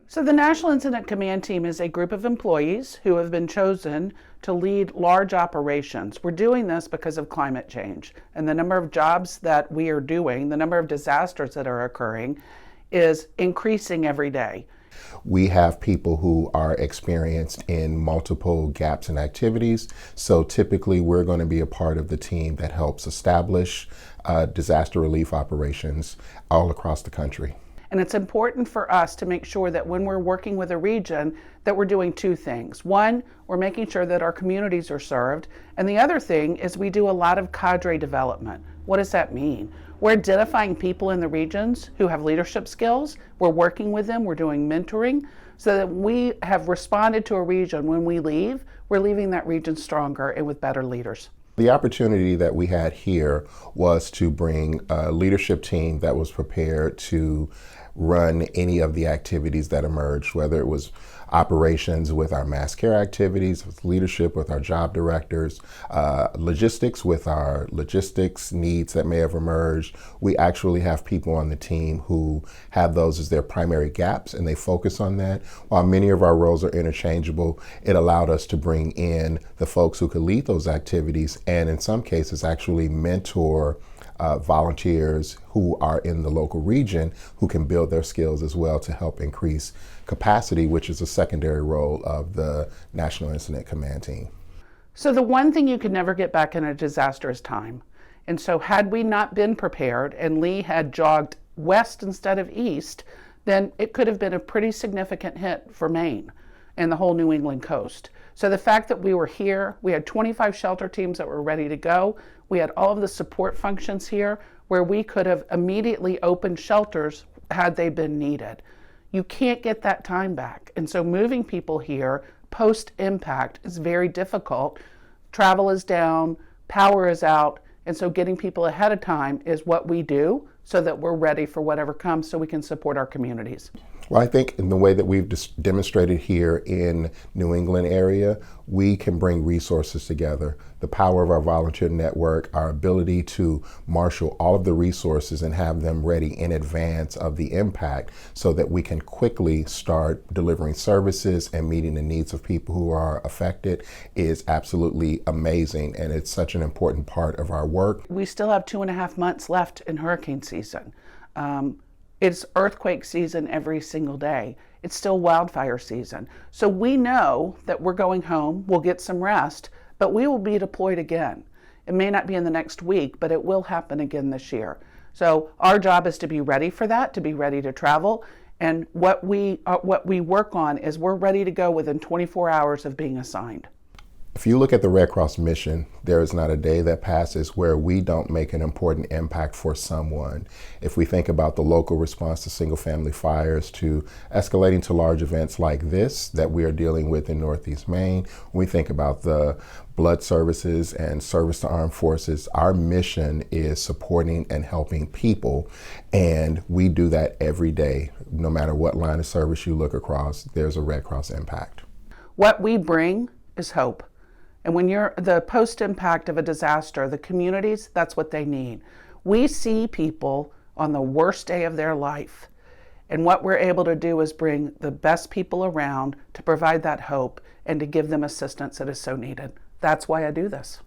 So the National Incident Command Team is a group of employees who have been chosen to lead large operations. We're doing this because of climate change, and the number of jobs that we are doing, the number of disasters that are occurring is increasing every day. We have people who are experienced in multiple gaps in activities. So typically we're going to be a part of the team that helps establish disaster relief operations all across the country. And it's important for us to make sure that when we're working with a region that we're doing two things. One, we're making sure that our communities are served. And the other thing is we do a lot of cadre development. What does that mean? We're identifying people in the regions who have leadership skills. We're working with them. We're doing mentoring so that we have responded to a region. When we leave, we're leaving that region stronger and with better leaders. The opportunity that we had here was to bring a leadership team that was prepared to run any of the activities that emerged, whether it was operations with our mass care activities, with leadership with our job directors, logistics with our logistics needs that may have emerged. We actually have people on the team who have those as their primary gaps and they focus on that. While many of our roles are interchangeable, it allowed us to bring in the folks who could lead those activities and in some cases actually mentor volunteers who are in the local region who can build their skills as well to help increase capacity, which is a secondary role of the National Incident Command Team. So the one thing you could never get back in a disaster is time. And so had we not been prepared and Lee had jogged west instead of east, then it could have been a pretty significant hit for Maine and the whole New England coast. So the fact that we were here, we had 25 shelter teams that were ready to go. We had all of the support functions here where we could have immediately opened shelters had they been needed. You can't get that time back. And so moving people here post-impact is very difficult. Travel is down, power is out, and so getting people ahead of time is what we do so that we're ready for whatever comes so we can support our communities. Well, I think in the way that we've demonstrated here in New England area, we can bring resources together. The power of our volunteer network, our ability to marshal all of the resources and have them ready in advance of the impact so that we can quickly start delivering services and meeting the needs of people who are affected is absolutely amazing. And it's such an important part of our work. We still have 2.5 months left in hurricane season. It's earthquake season every single day. It's still wildfire season. So we know that we're going home, we'll get some rest, but we will be deployed again. It may not be in the next week, but it will happen again this year. So our job is to be ready for that, to be ready to travel. And what we work on is we're ready to go within 24 hours of being assigned. If you look at the Red Cross mission, there is not a day that passes where we don't make an important impact for someone. If we think about the local response to single-family fires to escalating to large events like this that we are dealing with in Northeast Maine, when we think about the blood services and service to armed forces, our mission is supporting and helping people, and we do that every day. No matter what line of service you look across, there's a Red Cross impact. What we bring is hope. And when you're the post-impact of a disaster, the communities, that's what they need. We see people on the worst day of their life. And what we're able to do is bring the best people around to provide that hope and to give them assistance that is so needed. That's why I do this.